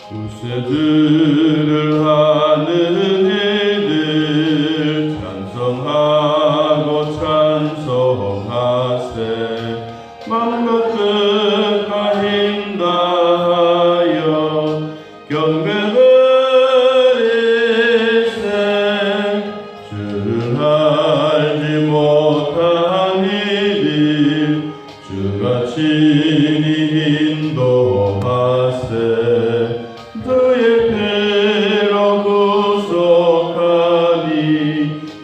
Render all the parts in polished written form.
구세주를 하는 이들 찬송하고 찬송하세. 맘과 뜻과 힘 다하여 경배를 일세. 주를 알지 못한 이들 주가 친히 인도하세. 그의 피로 구속하니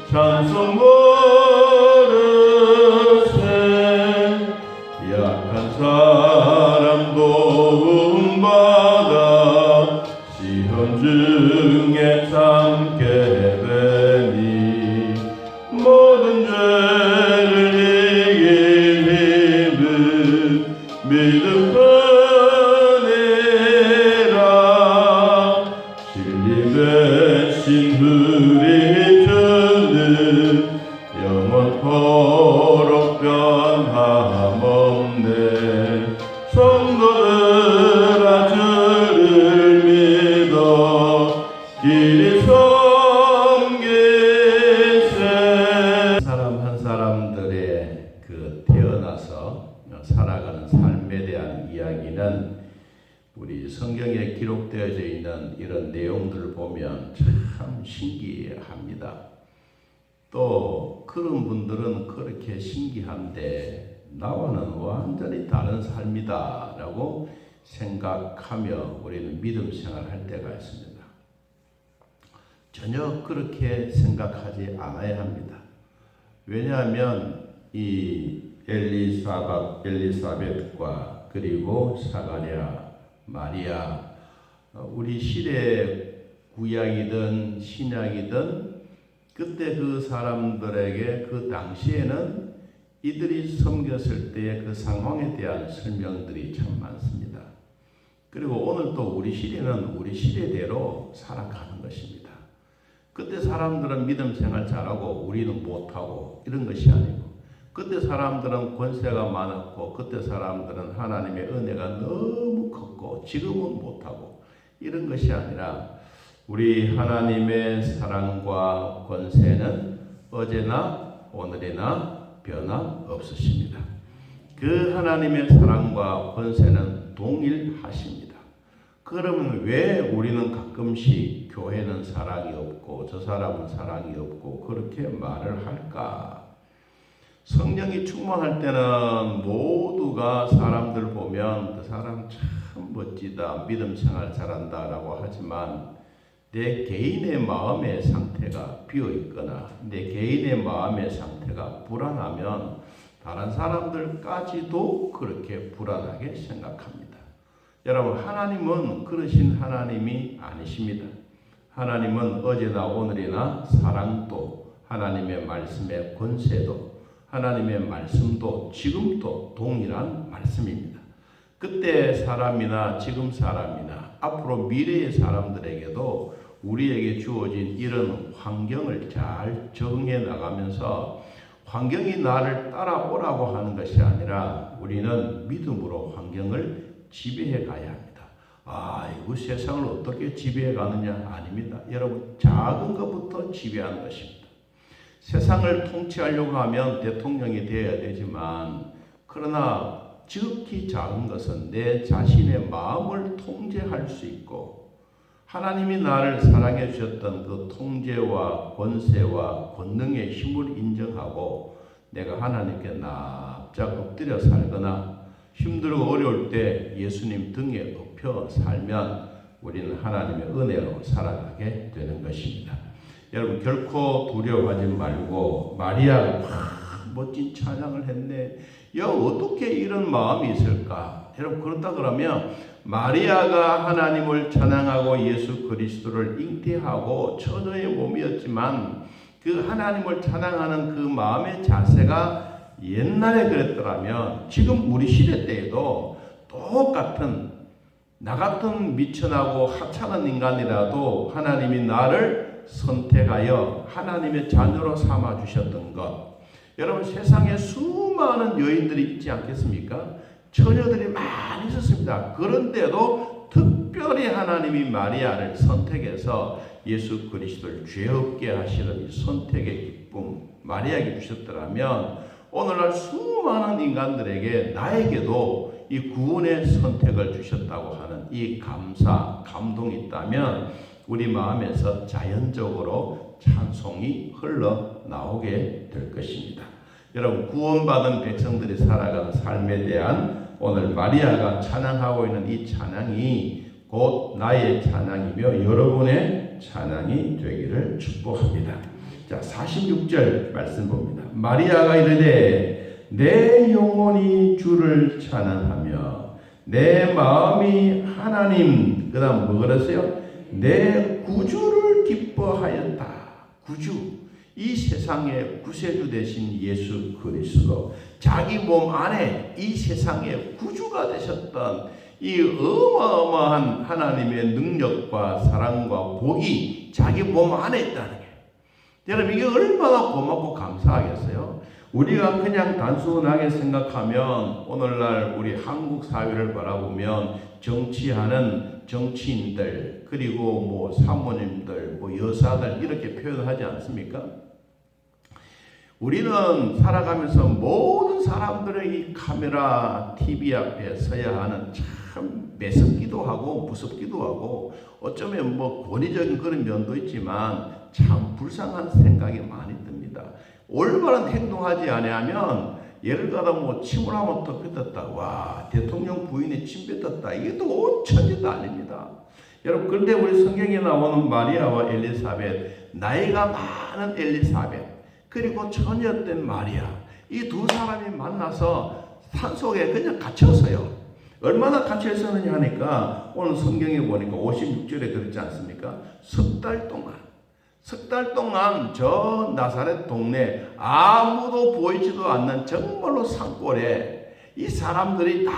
찬송 부르세. 약한 사람 도움받아 시험 중에 참게 되니 모든 죄를 이길 믿음 뿐이라. 진리 대신 우리 주는 영원토록 변함없네. 성도들아 주를 믿어 길이 섬기세. 사람 한 사람들의 그 태어나서 살아가는 삶에 대한 이야기는 우리 성경에 기록되어져 있는 이런 내용들을 보면 참 신기합니다. 또 그런 분들은 그렇게 신기한데 나와는 완전히 다른 삶이다 라고 생각하며 우리는 믿음 생활할 때가 있습니다. 전혀 그렇게 생각하지 않아야 합니다. 왜냐하면 이 엘리사벳과 그리고 사가랴, 마리아, 우리 시대 구약이든 신약이든 그때 그 사람들에게 그 당시에는 이들이 섬겼을 때의 그 상황에 대한 설명들이 참 많습니다. 그리고 오늘 또 우리 시대는 우리 시대대로 살아가는 것입니다. 그때 사람들은 믿음 생활 잘하고 우리는 못하고 이런 것이 아니고, 그때 사람들은 권세가 많았고 그때 사람들은 하나님의 은혜가 너무 컸고 지금은 못하고 이런 것이 아니라 우리 하나님의 사랑과 권세는 어제나 오늘이나 변함없으십니다. 그 하나님의 사랑과 권세는 동일하십니다. 그러면 왜 우리는 가끔씩 교회는 사랑이 없고 저 사람은 사랑이 없고 그렇게 말을 할까? 성령이 충만할 때는 모두가 사람들 보면 그 사람 참 멋지다, 믿음 생활 잘한다 라고 하지만 내 개인의 마음의 상태가 비어있거나 내 개인의 마음의 상태가 불안하면 다른 사람들까지도 그렇게 불안하게 생각합니다. 여러분, 하나님은 그러신 하나님이 아니십니다. 하나님은 어제나 오늘이나 사랑도 하나님의 말씀의 권세도 하나님의 말씀도 지금도 동일한 말씀입니다. 그때 사람이나 지금 사람이나 앞으로 미래의 사람들에게도 우리에게 주어진 이런 환경을 잘 적응해 나가면서 환경이 나를 따라오라고 하는 것이 아니라 우리는 믿음으로 환경을 지배해 가야 합니다. 이거 세상을 어떻게 지배해 가느냐? 아닙니다. 여러분, 작은 것부터 지배하는 것입니다. 세상을 통치하려고 하면 대통령이 되어야 되지만, 그러나 지극히 작은 것은 내 자신의 마음을 통제할 수 있고 하나님이 나를 사랑해 주셨던 그 통제와 권세와 권능의 힘을 인정하고 내가 하나님께 납작 엎드려 살거나 힘들고 어려울 때 예수님 등에 업혀 살면 우리는 하나님의 은혜로 살아가게 되는 것입니다. 여러분, 결코 두려워하지 말고, 마리아가 멋진 찬양을 했네. 어떻게 이런 마음이 있을까? 여러분, 그렇다 그러면 마리아가 하나님을 찬양하고 예수 그리스도를 잉태하고 처녀의 몸이었지만 그 하나님을 찬양하는 그 마음의 자세가 옛날에 그랬더라면 지금 우리 시대 때에도 똑같은 나 같은 미천하고 하찮은 인간이라도 하나님이 나를 선택하여 하나님의 자녀로 삼아 주셨던 것, 여러분, 세상에 수많은 여인들이 있지 않겠습니까? 처녀들이 많이 있었습니다. 그런데도 특별히 특별히 하나님이 마리아를 선택해서 예수 그리스도를 죄 없게 하시는 이 선택의 기쁨 마리아에게 주셨더라면 오늘날 수많은 인간들에게 나에게도 이 구원의 선택을 주셨다고 하는 이 감사, 감동이 있다면 우리 마음에서 자연적으로 찬송이 흘러나오게 될 것입니다. 여러분, 구원받은 백성들이 살아가는 삶에 대한 오늘 마리아가 찬양하고 있는 이 찬양이 곧 나의 찬양이며 여러분의 찬양이 되기를 축복합니다. 자, 46절 말씀 봅니다. 마리아가 이르되 내 영혼이 주를 찬양하며 내 마음이 하나님, 그 다음 뭐 그랬어요? 내 구주를 기뻐하였다. 구주, 이 세상의 구세주 되신 예수 그리스도, 자기 몸 안에 이 세상의 구주가 되셨던 이 어마어마한 하나님의 능력과 사랑과 복이 자기 몸 안에 있다는 게, 여러분 이게 얼마나 고맙고 감사하겠어요. 우리가 그냥 단순하게 생각하면 오늘날 우리 한국 사회를 바라보면 정치하는 정치인들, 그리고 뭐 사모님들, 뭐 여사들 이렇게 표현하지 않습니까? 우리는 살아가면서 모든 사람들의 이 카메라, TV 앞에 서야 하는 참 매섭기도 하고 무섭기도 하고 어쩌면 뭐 권위적인 그런 면도 있지만 참 불쌍한 생각이 많이 듭니다. 올바른 행동하지 아니하면 예를 들어 뭐 침을 한번 더 뱉었다, 와 대통령 부인이 침 뱉었다, 이게 또 온 천지도 아닙니다. 여러분, 그런데 우리 성경에 나오는 마리아와 엘리사벳, 나이가 많은 엘리사벳 그리고 처녀된 마리아, 이 두 사람이 만나서 산속에 그냥 갇혔어요. 얼마나 갇혀 있었느냐 하니까 오늘 성경에 보니까 56절에 그렇지 않습니까? 석 달 동안 저 나사렛 동네 아무도 보이지도 않는 정말로 산골에 이 사람들이 다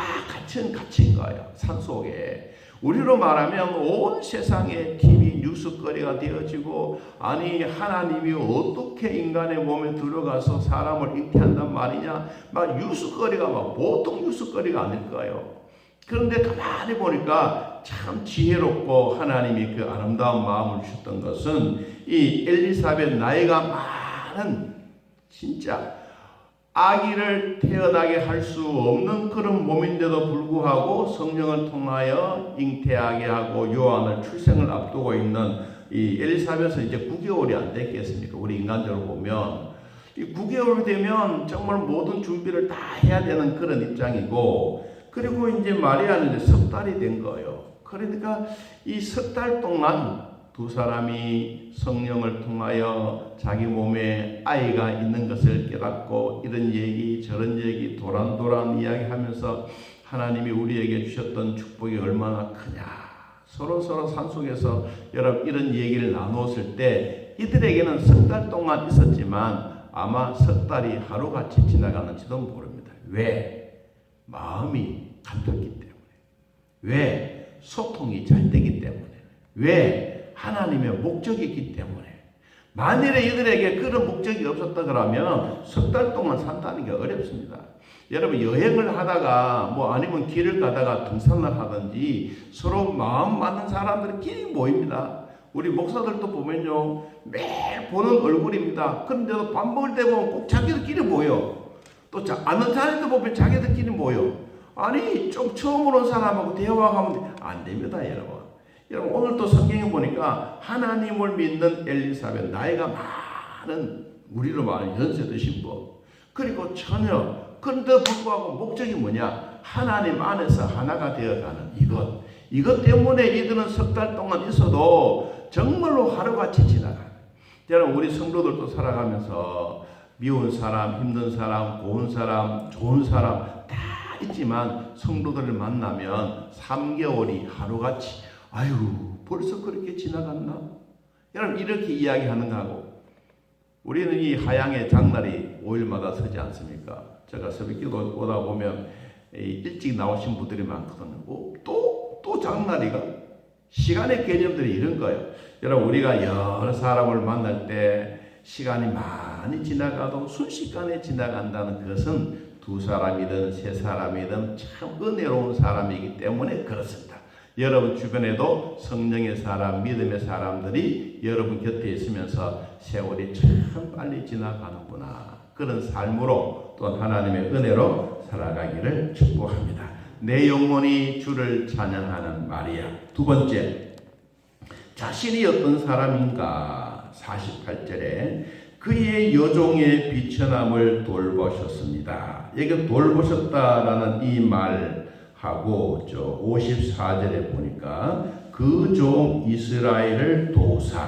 갇힌 거예요. 산속에. 우리로 말하면 온 세상에 TV 뉴스거리가 되어지고, 아니 하나님이 어떻게 인간의 몸에 들어가서 사람을 잉태한단 말이냐, 막 뉴스거리가 막 보통 뉴스거리가 아닐 거예요. 그런데 가만히 보니까 참 지혜롭고 하나님이 그 아름다운 마음을 주셨던 것은 이 엘리사벳, 나이가 많은 진짜 아기를 태어나게 할 수 없는 그런 몸인데도 불구하고 성령을 통하여 잉태하게 하고 요한을 출생을 앞두고 있는 이 엘리사벳은 이제 9개월이 안 됐겠습니까? 우리 인간적으로 보면 이 9개월 되면 정말 모든 준비를 다 해야 되는 그런 입장이고, 그리고 이제 마리아는 이제 석 달이 된 거예요. 그러니까 이 석 달 동안 두 사람이 성령을 통하여 자기 몸에 아이가 있는 것을 깨닫고 이런 얘기 저런 얘기 도란도란 이야기하면서 하나님이 우리에게 주셨던 축복이 얼마나 크냐, 서로 산속에서 여러분 이런 얘기를 나누었을 때 이들에게는 석 달 동안 있었지만 아마 석 달이 하루같이 지나가는지도 모릅니다. 왜? 마음이 같았기 때문에. 왜? 소통이 잘 되기 때문에. 왜? 하나님의 목적이 있기 때문에. 만일에 이들에게 그런 목적이 없었다 그러면 석 달 동안 산다는 게 어렵습니다. 여러분, 여행을 하다가 뭐 아니면 길을 가다가 등산을 하든지 서로 마음 맞는 사람들끼리 모입니다. 우리 목사들도 보면요, 매일 보는 얼굴입니다. 그런데도 밥 먹을 때 보면 꼭 자기들끼리 모여. 또 아는 사람도 보면 자기들끼리 모여. 아니 좀 처음 오는 사람하고 대화하면 안 됩니다, 여러분. 여러분, 오늘 또 성경에 보니까 하나님을 믿는 엘리사벳, 나이가 많은, 우리로 말하는 연세 드신 분, 그리고 처녀, 그런데도 불구하고 목적이 뭐냐? 하나님 안에서 하나가 되어가는 이것 때문에 이들은 석 달 동안 있어도 정말로 하루같이 지나가요. 여러분, 우리 성도들도 살아가면서 미운 사람, 힘든 사람, 고운 사람, 좋은 사람 다 있지만 성도들을 만나면 3개월이 하루같이, 아유 벌써 그렇게 지나갔나? 여러분, 이렇게 이야기하는 거하고, 우리는 이 하양의 장날이 5일마다 서지 않습니까? 제가 새벽기도 오다 보면 일찍 나오신 분들이 많거든요. 또 장날이가? 시간의 개념들이 이런 거예요. 여러분, 우리가 여러 사람을 만날 때 시간이 많이 지나가도 순식간에 지나간다는 것은 두 사람이든 세 사람이든 참 은혜로운 사람이기 때문에 그렇습니다. 여러분 주변에도 성령의 사람, 믿음의 사람들이 여러분 곁에 있으면서 세월이 참 빨리 지나가는구나. 그런 삶으로 또 하나님의 은혜로 살아가기를 축복합니다. 내 영혼이 주를 찬양하는 마리아. 두 번째, 자신이 어떤 사람인가. 48절에 그의 여종의 비천함을 돌보셨습니다. 여기 돌보셨다라는 이 말하고 54절에 보니까 그 종 이스라엘을 도우사.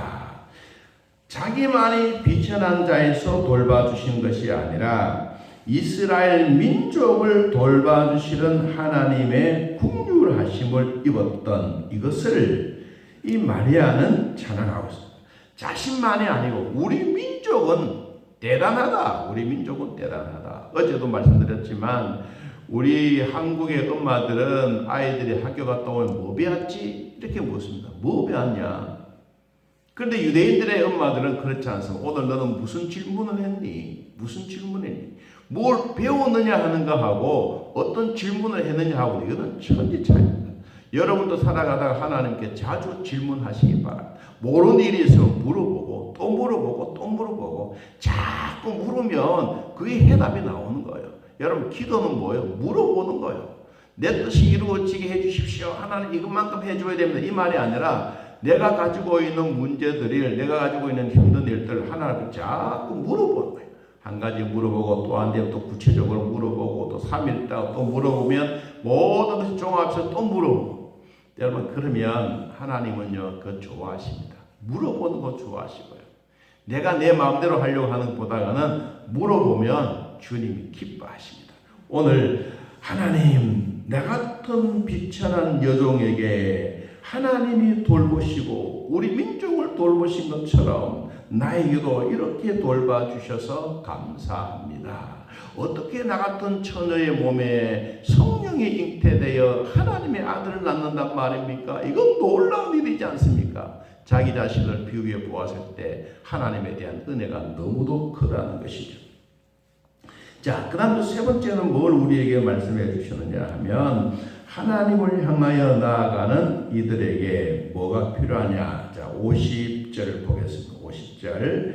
자기만이 비천한 자에서 돌봐주신 것이 아니라 이스라엘 민족을 돌봐주시는 하나님의 긍휼하심을 입었던 이것을 이 마리아는 찬양하고 있습니다. 자신만이 아니고 우리 민족은 대단하다. 우리 민족은 대단하다. 어제도 말씀드렸지만 우리 한국의 엄마들은 아이들이 학교 갔다 오면 뭐 배웠지? 이렇게 묻습니다. 뭐 배웠냐? 그런데 유대인들의 엄마들은 그렇지 않습니다. 오늘 너는 무슨 질문을 했니? 무슨 질문했니? 뭘 배웠느냐 하는 거하고 어떤 질문을 했느냐 하고 이거는 천지 차이입니다. 여러분도 살아가다가 하나님께 자주 질문하시기 바랍니다. 모르는 일이 있으면 물어보고 또 물어보고 또 물어보고 자꾸 물으면 그게 해답이 나오는 거예요. 여러분 기도는 뭐예요? 물어보는 거예요. 내 뜻이 이루어지게 해주십시오. 하나님 이것만큼 해줘야 됩니다. 이 말이 아니라 내가 가지고 있는 문제들을 내가 가지고 있는 힘든 일들을 하나님께 자꾸 물어보는 거예요. 한 가지 물어보고 또 안 되면 또 구체적으로 물어보고 또 3일 있다가 또 물어보면 모든 것을 종합해서 또 물어보고 여러분 그러면 하나님은요 그거 좋아하십니다. 물어보는 거 좋아하시고요. 내가 내 마음대로 하려고 하는 것보다는 물어보면 주님이 기뻐하십니다. 오늘 하나님 나 같은 비천한 여종에게 하나님이 돌보시고 우리 민족을 돌보신 것처럼 나에게도 이렇게 돌봐주셔서 감사합니다. 어떻게 나 같은 처녀의 몸에 성령이 잉태되어 하나님의 아들을 낳는단 말입니까? 이건 놀라운 일이지 않습니까? 자기 자신을 비유해 보았을 때 하나님에 대한 은혜가 너무도 크다는 것이죠. 자, 그 다음 세 번째는 뭘 우리에게 말씀해 주시느냐 하면 하나님을 향하여 나아가는 이들에게 뭐가 필요하냐. 자, 50절 보겠습니다. 50절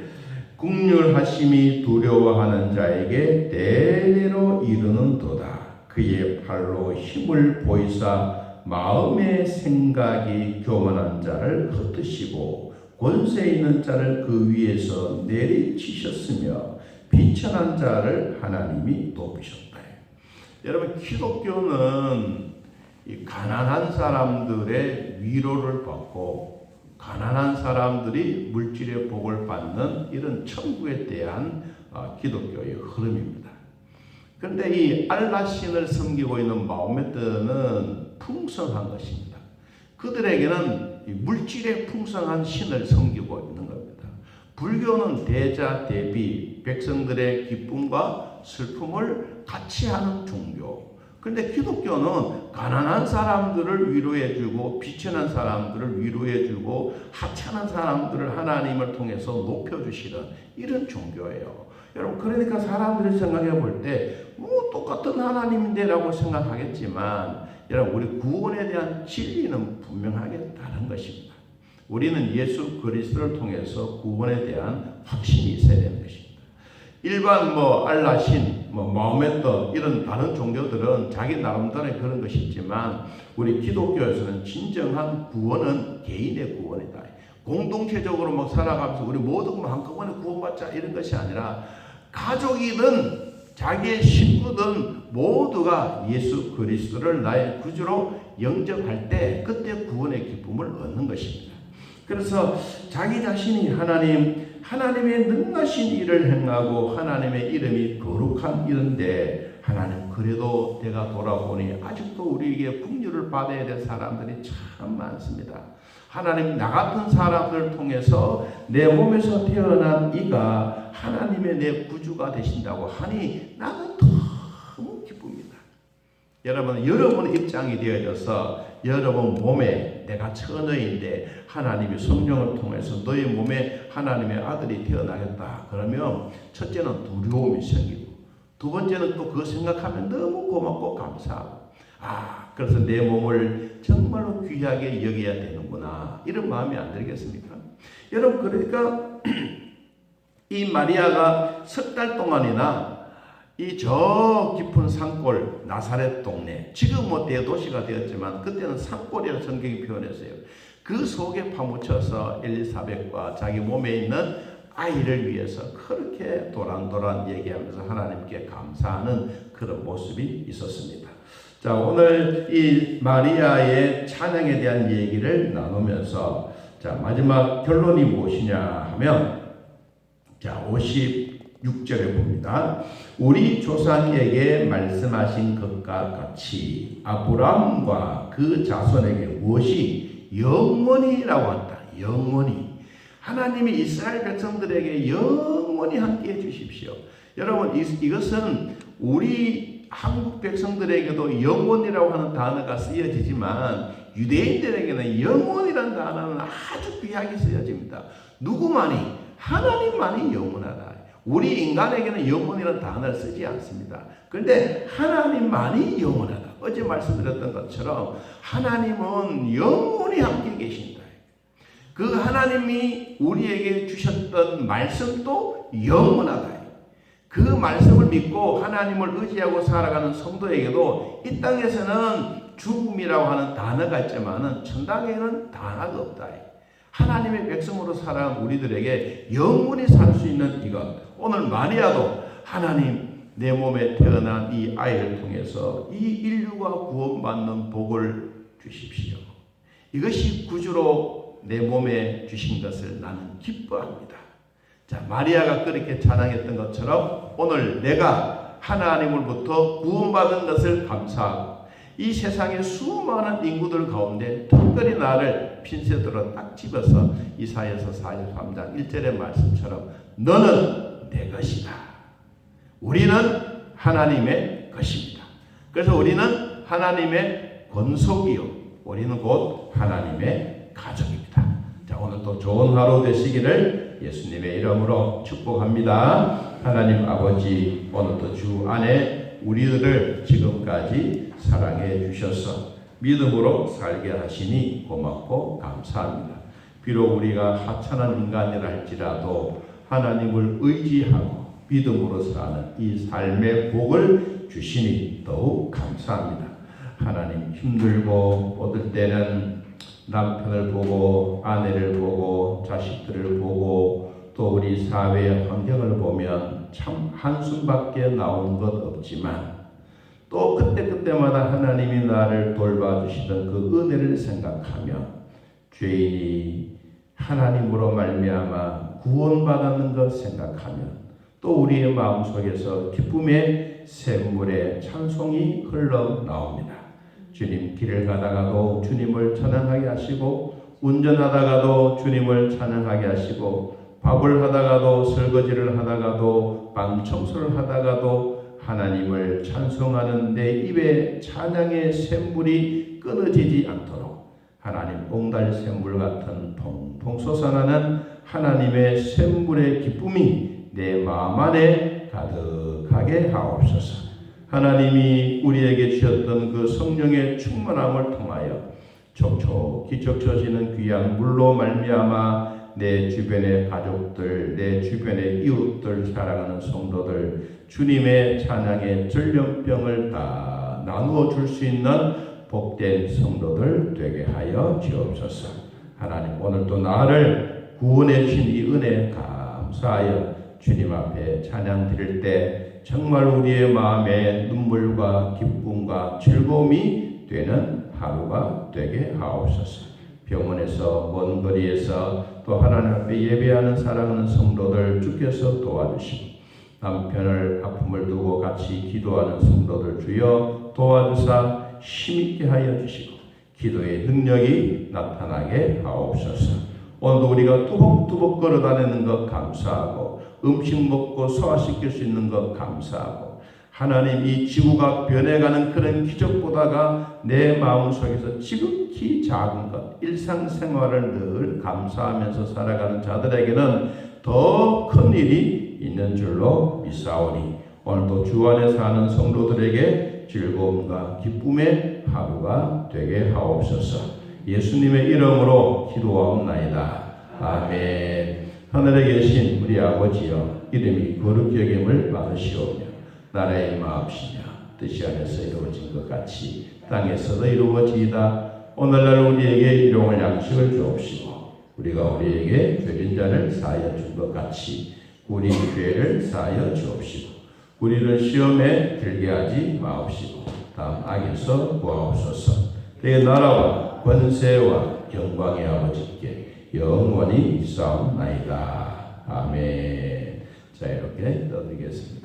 긍휼하심이 두려워하는 자에게 대대로 이르는도다. 그의 팔로 힘을 보이사 마음의 생각이 교만한 자를 흩으시고 권세 있는 자를 그 위에서 내리치셨으며 비천한 자를 하나님이 높이셨다. 여러분 기독교는 이 가난한 사람들의 위로를 받고 가난한 사람들이 물질의 복을 받는 이런 천국에 대한 기독교의 흐름입니다. 그런데 이 알라 신을 섬기고 있는 마호메트는 풍성한 것입니다. 그들에게는 물질의 풍성한 신을 섬기고 있는 겁니다. 불교는 대자 대비 백성들의 기쁨과 슬픔을 같이 하는 종교. 그런데 기독교는 가난한 사람들을 위로해주고 비천한 사람들을 위로해주고 하찮은 사람들을 하나님을 통해서 높여주시는 이런 종교예요. 여러분 그러니까 사람들이 생각해 볼 때 뭐 똑같은 하나님인데라고 생각하겠지만 여러분 우리 구원에 대한 진리는 분명하게 다른 것입니다. 우리는 예수 그리스도를 통해서 구원에 대한 확신이 있어야 되는 것입니다. 일반 알라신, 마호메트 이런 다른 종교들은 자기 나름대로의 그런 것이 있지만 우리 기독교에서는 진정한 구원은 개인의 구원이다. 공동체적으로 살아가면서 우리 모두 한꺼번에 구원받자 이런 것이 아니라 가족이든 자기의 식구든 모두가 예수 그리스도를 나의 구주로 영접할 때 그때 구원의 기쁨을 얻는 것입니다. 그래서 자기 자신이 하나님의 능하신 일을 행하고 하나님의 이름이 거룩한 일인데 하나님 그래도 내가 돌아보니 아직도 우리에게 긍휼을 받아야 될 사람들이 참 많습니다. 하나님 나 같은 사람들을 통해서 내 몸에서 태어난 이가 하나님의 내 구주가 되신다고 하니 나는 너무 기쁩니다. 여러분 입장이 되어져서 여러분 몸에 내가 처녀인데 하나님이 성령을 통해서 너의 몸에 하나님의 아들이 태어나겠다. 그러면 첫째는 두려움이 생기고 두 번째는 또 그거 생각하면 너무 고맙고 감사하고 그래서 내 몸을 정말로 귀하게 여겨야 되는구나. 이런 마음이 안 들겠습니까? 여러분, 그러니까 이 마리아가 석 달 동안이나 이 저 깊은 산골 나사렛 동네, 지금 뭐 대도시가 되었지만 그때는 산골이라고 성경이 표현했어요. 그 속에 파묻혀서 엘리사벳과 자기 몸에 있는 아이를 위해서 그렇게 도란도란 얘기하면서 하나님께 감사하는 그런 모습이 있었습니다. 자, 오늘 이 마리아의 찬양에 대한 얘기를 나누면서 자, 마지막 결론이 무엇이냐 하면 자, 56절에 봅니다. 우리 조상에게 말씀하신 것과 같이 아브라함과 그 자손에게 무엇이 영원히라고 한다. 영원히. 하나님이 이스라엘 백성들에게 영원히 함께 해주십시오. 여러분, 이것은 우리 한국 백성들에게도 영원이라고 하는 단어가 쓰여지지만 유대인들에게는 영원이라는 단어는 아주 귀하게 쓰여집니다. 누구만이? 하나님만이 영원하다. 우리 인간에게는 영원이라는 단어를 쓰지 않습니다. 그런데 하나님만이 영원하다. 어제 말씀드렸던 것처럼 하나님은 영원히 함께 계신다. 그 하나님이 우리에게 주셨던 말씀도 영원하다. 그 말씀을 믿고 하나님을 의지하고 살아가는 성도에게도 이 땅에서는 죽음이라고 하는 단어가 있지만 천당에는 단어가 없다. 하나님의 백성으로 살아가는 우리들에게 영원히 살 수 있는 이것. 오늘 마리아도 하나님 내 몸에 태어난 이 아이를 통해서 이 인류가 구원받는 복을 주십시오. 이것이 구주로 내 몸에 주신 것을 나는 기뻐합니다. 자, 마리아가 그렇게 찬양했던 것처럼 오늘 내가 하나님으로부터 구원받은 것을 감사하고 이 세상의 수많은 인구들 가운데 특별히 나를 핀셋으로 딱 집어서 이사야서 43장 1절의 말씀처럼 너는 내 것이다. 우리는 하나님의 것입니다. 그래서 우리는 하나님의 권속이요, 우리는 곧 하나님의 가족입니다. 자, 오늘 또 좋은 하루 되시기를 예수님의 이름으로 축복합니다. 하나님 아버지, 오늘도 주 안에 우리들을 지금까지 사랑해 주셔서 믿음으로 살게 하시니 고맙고 감사합니다. 비록 우리가 하찮은 인간이라 할지라도 하나님을 의지하고 믿음으로 사는 이 삶의 복을 주시니 더욱 감사합니다. 하나님, 힘들고 어떨 때는 남편을 보고 아내를 보고 자식들을 보고 또 우리 사회의 환경을 보면 참 한숨밖에 나오는 것 없지만 또 그때마다 하나님이 나를 돌봐주시던 그 은혜를 생각하며 죄인이 하나님으로 말미암아 구원받았는 것 생각하며 또 우리의 마음속에서 기쁨의 샘물의 찬송이 흘러나옵니다. 주님, 길을 가다가도 주님을 찬양하게 하시고 운전하다가도 주님을 찬양하게 하시고 밥을 하다가도 설거지를 하다가도 방 청소를 하다가도 하나님을 찬송하는 내 입에 찬양의 샘물이 끊어지지 않도록 하나님 옹달 샘물 같은 퐁퐁 솟아나는 하나님의 샘물의 기쁨이 내 마음 안에 가득하게 하옵소서. 하나님이 우리에게 주셨던 그 성령의 충만함을 통하여 촉촉히 적셔지는 귀한 물로 말미암아 내 주변의 가족들, 내 주변의 이웃들, 사랑하는 성도들 주님의 찬양의 전염병을 다 나누어 줄 수 있는 복된 성도들 되게 하여 주옵소서. 하나님, 오늘도 나를 구원해 주신 이 은혜 감사하여 주님 앞에 찬양 드릴 때 정말 우리의 마음에 눈물과 기쁨과 즐거움이 되는 하루가 되게 하옵소서. 병원에서 먼 거리에서 또 하나님 앞에 예배하는 사랑하는 성도들 주께서 도와주시고 남편을 아픔을 두고 같이 기도하는 성도들 주여 도와주사 힘있게 하여 주시고 기도의 능력이 나타나게 하옵소서. 오늘도 우리가 뚜벅뚜벅 걸어다니는 것 감사하고 음식 먹고 소화시킬 수 있는 것 감사하고 하나님 이 지구가 변해가는 그런 기적보다가 내 마음속에서 지극히 작은 것 일상생활을 늘 감사하면서 살아가는 자들에게는 더 큰 일이 있는 줄로 믿사오니 오늘도 주 안에 사는 성도들에게 즐거움과 기쁨의 하루가 되게 하옵소서. 예수님의 이름으로 기도하옵나이다. 아멘. 하늘에 계신 우리 아버지여, 이름이 거룩히 여김을 받으시오며 나라의 마옵시며 뜻이 안에서 이루어진 것 같이 땅에서도 이루어지이다. 오늘날 우리에게 일용할 양식을 주옵시고 우리가 우리에게 죄진 자를 사하여 준 것 같이 우리 죄를 사하여 주옵시고 우리를 시험에 들게 하지 마옵시고 다음 악에서 구하옵소서. 내 나라와 권세와 영광의 아버지께 영원히 있사옵나이다. 아멘. 자, 이렇게 떠드리겠습니다.